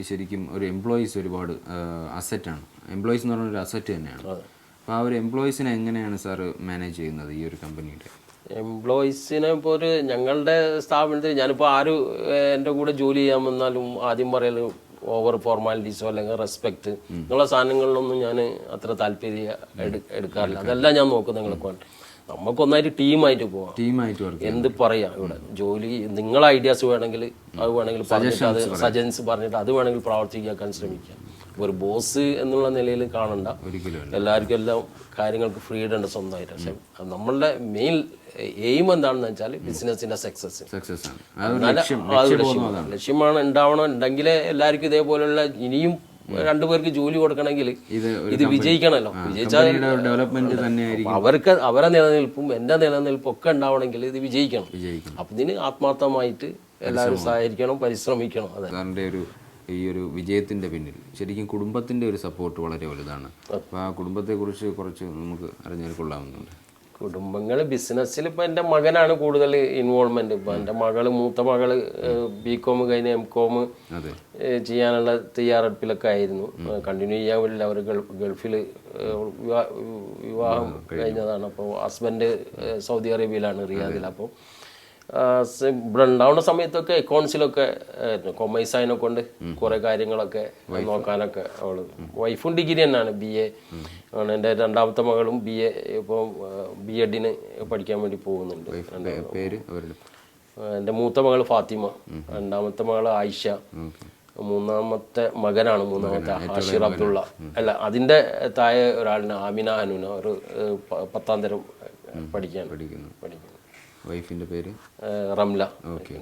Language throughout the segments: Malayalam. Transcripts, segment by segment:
ശരിക്കും ഒരു എംപ്ലോയീസ് ഒരുപാട് അസറ്റാണ്. എംപ്ലോയീസ് എന്ന് പറഞ്ഞൊരു അസറ്റ് തന്നെയാണ്. അപ്പോൾ ആ ഒരു എംപ്ലോയീസിനെ എങ്ങനെയാണ് സാർ മാനേജ് ചെയ്യുന്നത് ഈ ഒരു കമ്പനിയുടെ? എംപ്ലോയീസിനെ ഇപ്പോൾ ഒരു ഞങ്ങളുടെ സ്ഥാപനത്തിൽ ഞാനിപ്പോൾ ആരും എൻ്റെ കൂടെ ജോലി ചെയ്യാൻ വന്നാലും ആദ്യം പറയൽ ഓവർ ഫോർമാലിറ്റീസോ അല്ലെങ്കിൽ റെസ്പെക്റ്റ് എന്നുള്ള സാധനങ്ങളിലൊന്നും ഞാൻ അത്ര താല്പര്യം എടുക്കാറില്ല. അതെല്ലാം ഞാൻ നോക്കും. നിങ്ങൾക്ക് നമുക്കൊന്നായിട്ട് ടീമായിട്ട് പോവാം. എന്ത് പറയാം ഇവിടെ ജോലി നിങ്ങളെ ഐഡിയാസ് വേണമെങ്കിൽ അത് വേണമെങ്കിൽ പറഞ്ഞിട്ട് അത് സജൻസ് പറഞ്ഞിട്ട് അത് വേണമെങ്കിൽ പ്രവർത്തിക്കാൻ ശ്രമിക്കാം. ഒരു ബോസ് എന്നുള്ള നിലയിൽ കാണണ്ട. എല്ലാവർക്കും എല്ലാം കാര്യങ്ങൾക്ക് ഫ്രീഡം ഉണ്ട് സ്വന്തമായിട്ട്. പക്ഷെ നമ്മളുടെ മെയിൻ എയിം എന്താണെന്ന് വെച്ചാൽ ബിസിനസിന്റെ സക്സസ് ലക്ഷ്യമാണ് ഉണ്ടാവണം. ഉണ്ടെങ്കിലേ എല്ലാവർക്കും ഇതേപോലുള്ള ഇനിയും 2 പേർക്ക് ജോലി കൊടുക്കണമെങ്കിൽ ഇത് വിജയിക്കണമല്ലോ. വിജയിച്ചാൽ അവരെ നിലനിൽപ്പും എന്റെ നിലനിൽപ്പും ഒക്കെ ഉണ്ടാവണമെങ്കിൽ ഇത് വിജയിക്കണം. അപ്പൊ ഇതിന് ആത്മാർത്ഥമായിട്ട് എല്ലാവരും സഹകരിക്കണം, പരിശ്രമിക്കണം. അതെ, ഈ ഒരു വിജയത്തിന്റെ പിന്നിൽ ശരിക്കും കുടുംബത്തിന്റെ ഒരു സപ്പോർട്ട് വളരെ വലുതാണ്. അപ്പോൾ ആ കുടുംബത്തെ കുറിച്ച് കുറച്ച് നമുക്ക് അറിഞ്ഞാൽ കൊള്ളാവുന്നുണ്ട്. കുടുംബങ്ങൾ ബിസിനസ്സിൽ ഇപ്പം എൻ്റെ മകനാണ് കൂടുതൽ ഇൻവോൾവ്മെന്റ്. ഇപ്പം എൻ്റെ മൂത്ത മകള് BCom കഴിഞ്ഞ് MCom ചെയ്യാനുള്ള തയ്യാറെടുപ്പിലൊക്കെ ആയിരുന്നു. കണ്ടിന്യൂ ചെയ്യാൻ വേണ്ടിയില്ല. അവർ ഗൾഫിൽ വിവാഹം കഴിഞ്ഞതാണ്. അപ്പോൾ ഹസ്ബൻഡ് സൗദി അറേബ്യയിലാണ്, റിയാദിൽ. അപ്പോൾ ഇവിടെ ഉണ്ടാവുന്ന സമയത്തൊക്കെ അക്കൗണ്ട്സിലൊക്കെ കൊമേഴ്സ് അതിനെ കൊണ്ട് കുറെ കാര്യങ്ങളൊക്കെ നോക്കാനൊക്കെ അവള്. വൈഫും ഡിഗ്രി തന്നെയാണ്, BA ആണ്. എൻ്റെ 2ാമത്തെ മകളും BA ഇപ്പോൾ B.Ed പഠിക്കാൻ വേണ്ടി പോകുന്നുണ്ട്. എൻ്റെ മൂത്ത മകൾ ഫാത്തിമ, 2ാമത്തെ മകൾ ആയിഷ, 3ാമത്തെ മകനാണ് ആഷിർ അബ്ദുള്ള. അല്ല, അതിൻ്റെ താഴെ ഒരാളിന് ആമിന ഹനൂന, ഒരു 10ാം തരം പഠിക്കുന്നു. വൈഫിൻ്റെ പേര് റംല. ഓക്കെ.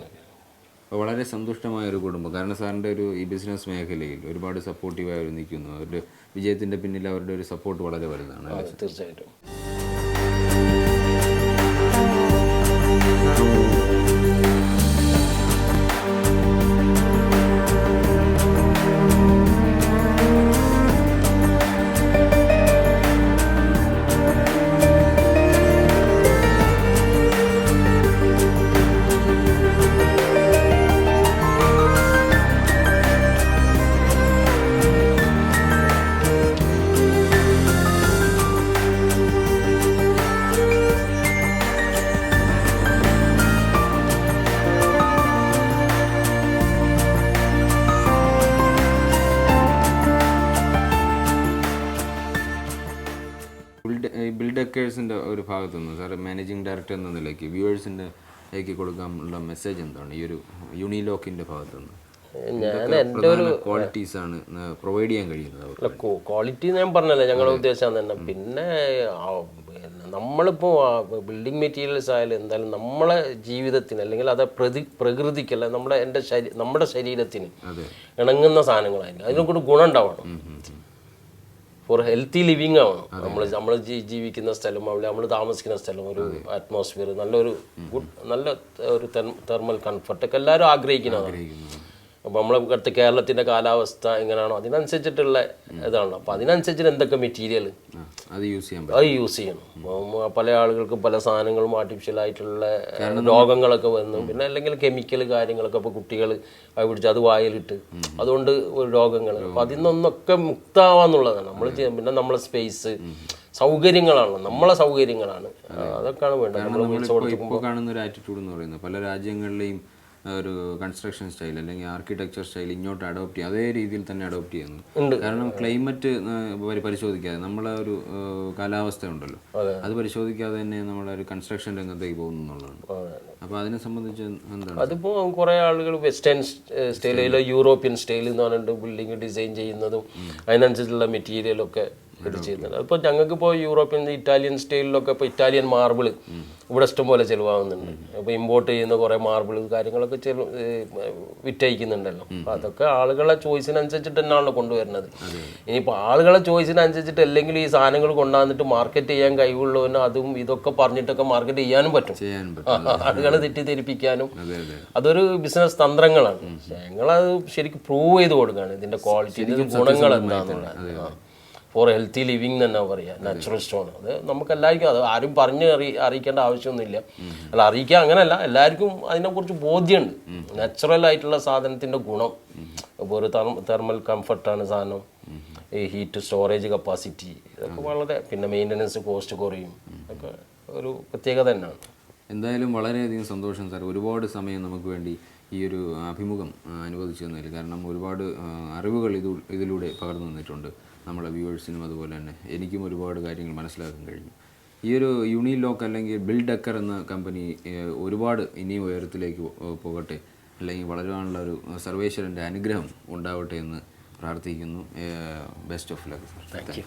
അപ്പോൾ വളരെ സന്തുഷ്ടമായ ഒരു കുടുംബം. കാരണം സാറിൻ്റെ ഒരു ഈ ബിസിനസ് മേഖലയിൽ ഒരുപാട് സപ്പോർട്ടീവായി അവർ നിൽക്കുന്നു. അവരുടെ വിജയത്തിൻ്റെ പിന്നിൽ അവരുടെ ഒരു സപ്പോർട്ട് വളരെ വലുതാണ്. തീർച്ചയായിട്ടും. ബിൽഡക്കേഴ്സിൻ്റെ ഒരു ഭാഗത്തു നിന്ന് സാർ മാനേജിങ് ഡയറക്ടർ എന്ന നിലയ്ക്ക് വ്യൂവേഴ്സിൻ്റെ കൊടുക്കാനുള്ള മെസ്സേജ് എന്താണ് ഈ ഒരു യൂണിലോക്കിൻ്റെ ഭാഗത്തു നിന്ന്? ക്വാളിറ്റീസ് ആണ് പ്രൊവൈഡ് ചെയ്യാൻ കഴിയുന്നത്. ക്വാളിറ്റി ഞാൻ പറഞ്ഞല്ലേ ഞങ്ങളുടെ ഉദ്ദേശം തന്നെ. പിന്നെ നമ്മളിപ്പോൾ ബിൽഡിംഗ് മെറ്റീരിയൽസ് ആയാലും എന്തായാലും നമ്മളെ ജീവിതത്തിന് അല്ലെങ്കിൽ അത് പ്രകൃതിക്കല്ല നമ്മുടെ ശരീരത്തിന് ഇണങ്ങുന്ന സാധനങ്ങളായിരിക്കും. അതിനെക്കൊണ്ട് ഗുണം ഉണ്ടാവണം. ഫോർ ഹെൽത്തി ലിവിങ് ആവണം. നമ്മൾ ജീവിക്കുന്ന സ്ഥലം, നമ്മൾ താമസിക്കുന്ന സ്ഥലം, ഒരു അറ്റ്മോസ്ഫിയർ, നല്ല ഒരു തെർമൽ കംഫർട്ടൊക്കെ എല്ലാവരും ആഗ്രഹിക്കുന്നതാണ്. അപ്പോൾ നമ്മളെ അടുത്ത് കേരളത്തിൻ്റെ കാലാവസ്ഥ എങ്ങനെയാണോ അതിനനുസരിച്ചിട്ടുള്ള ഇതാണ്. അപ്പോൾ അതിനനുസരിച്ചിട്ട് എന്തൊക്കെ മെറ്റീരിയൽ അത് യൂസ് ചെയ്യണം. പല ആളുകൾക്കും പല സാധനങ്ങളും ആർട്ടിഫിഷ്യലായിട്ടുള്ള രോഗങ്ങളൊക്കെ വന്നു. പിന്നെ അല്ലെങ്കിൽ കെമിക്കൽ കാര്യങ്ങളൊക്കെ ഇപ്പോൾ കുട്ടികൾ പിടിച്ച് അത് വായിലിട്ട് അതുകൊണ്ട് രോഗങ്ങൾ. അപ്പോൾ അതിൽ നിന്നൊക്കെ മുക്തമാവാന്നുള്ളതാണ് നമ്മൾ. പിന്നെ നമ്മളെ സ്പേസ് സൗകര്യങ്ങളാണ്, നമ്മളെ സൗകര്യങ്ങളാണ്, അതൊക്കെയാണ് വേണ്ടത്. നമ്മൾ കാണുന്ന ഒരു ആറ്റിറ്റ്യൂഡ് എന്ന് പറയുന്നത് പല രാജ്യങ്ങളിലെയും ഒരു കൺസ്ട്രക്ഷൻ സ്റ്റൈൽ അല്ലെങ്കിൽ ആർക്കിടെക്ചർ സ്റ്റൈൽ ഇങ്ങോട്ട് അഡോപ്റ്റ് ചെയ്യും, അതേ രീതിയിൽ തന്നെ അഡോപ്റ്റ് ചെയ്യുന്നു. കാരണം ക്ലൈമറ്റ് പരിശോധിക്കാതെ നമ്മളെ ഒരു കാലാവസ്ഥ ഉണ്ടല്ലോ, അത് പരിശോധിക്കാതെ തന്നെ നമ്മളെ ഒരു കൺസ്ട്രക്ഷൻ രംഗത്തേക്ക് പോകുന്നു എന്നുള്ളതാണ്. അപ്പോൾ അതിനെ സംബന്ധിച്ച് എന്താണ്? അതിപ്പോൾ കുറേ ആളുകൾ വെസ്റ്റേൺ സ്റ്റൈലിലോ യൂറോപ്യൻ സ്റ്റൈൽ എന്ന് പറഞ്ഞിട്ട് ബിൽഡിംഗ് ഡിസൈൻ ചെയ്യുന്നതും അതിനനുസരിച്ചുള്ള മെറ്റീരിയലൊക്കെ ചെയ്യുന്നത്. അപ്പോൾ ഞങ്ങൾക്കിപ്പോൾ യൂറോപ്യൻ ഇറ്റാലിയൻ സ്റ്റൈലിലൊക്കെ ഇപ്പോൾ ഇറ്റാലിയൻ മാർബിൾ ഇവിടെ ഇഷ്ടംപോലെ ചിലവാകുന്നുണ്ട്. അപ്പോൾ ഇമ്പോർട്ട് ചെയ്യുന്ന കുറേ മാർബിൾ കാര്യങ്ങളൊക്കെ വിറ്റയക്കുന്നുണ്ടല്ലോ. അപ്പോൾ അതൊക്കെ ആളുകളെ ചോയ്സിനനുസരിച്ചിട്ട് തന്നെയാണല്ലോ കൊണ്ടുവരുന്നത്. ഇനിയിപ്പോൾ ആളുകളെ ചോയ്സിനനുസരിച്ചിട്ട് അല്ലെങ്കിൽ ഈ സാധനങ്ങൾ കൊണ്ടുവന്നിട്ട് മാർക്കറ്റ് ചെയ്യാൻ കഴിവുള്ളവന് അതും ഇതൊക്കെ പറഞ്ഞിട്ടൊക്കെ മാർക്കറ്റ് ചെയ്യാനും പറ്റും. ആളുകളെ തെറ്റിദ്ധരിപ്പിക്കാനും അതൊരു ബിസിനസ് തന്ത്രങ്ങളാണ്. ഞങ്ങളത് ശരിക്കും പ്രൂവ് ചെയ്ത് കൊടുക്കുകയാണ് ഇതിൻ്റെ ക്വാളിറ്റി, ഇതിൻ്റെ ഗുണങ്ങൾ എന്താണെന്നുള്ളത്. ഫോർ ഹെൽത്തി ലിവിങ് തന്നെ പറയുക. നാച്ചുറൽ സ്റ്റോൺ അത് നമുക്ക് എല്ലാവർക്കും, അത് ആരും പറഞ്ഞ് അറിയിക്കേണ്ട ആവശ്യമൊന്നുമില്ല. അല്ല, അറിയിക്കുക അങ്ങനെയല്ല, എല്ലാവർക്കും അതിനെക്കുറിച്ച് ബോധ്യമുണ്ട്. നാച്ചുറൽ ആയിട്ടുള്ള സാധനത്തിൻ്റെ ഗുണം. ഇപ്പോൾ ഒരു തെർമൽ കംഫർട്ടാണ് സാധനം, ഈ ഹീറ്റ് സ്റ്റോറേജ് കപ്പാസിറ്റി, ഇതൊക്കെ വളരെ, പിന്നെ മെയിൻ്റനൻസ് കോസ്റ്റ് കുറയും, ഒക്കെ ഒരു പ്രത്യേകത തന്നെയാണ്. എന്തായാലും വളരെയധികം സന്തോഷം സാർ, ഒരുപാട് സമയം നമുക്ക് വേണ്ടി ഈ ഒരു അഭിമുഖം അനുവദിച്ചു തന്നതിൽ. കാരണം ഒരുപാട് അറിവുകൾ ഇതിലൂടെ പകർന്നു തന്നിട്ടുണ്ട് നമ്മളെ വ്യൂവേഴ്സിനും. അതുപോലെ തന്നെ എനിക്കും ഒരുപാട് കാര്യങ്ങൾ മനസ്സിലാക്കാൻ കഴിഞ്ഞു. ഈ ഒരു യൂണിലോക്ക് അല്ലെങ്കിൽ ബിൽഡക്കർ എന്ന കമ്പനി ഒരുപാട് ഇനിയും ഉയരത്തിലേക്ക് പോകട്ടെ, അല്ലെങ്കിൽ വളരാനുള്ള ഒരു സർവേശ്വരൻ്റെ അനുഗ്രഹം ഉണ്ടാവട്ടെ എന്ന് പ്രാർത്ഥിക്കുന്നു. Best of luck sir. Thank you.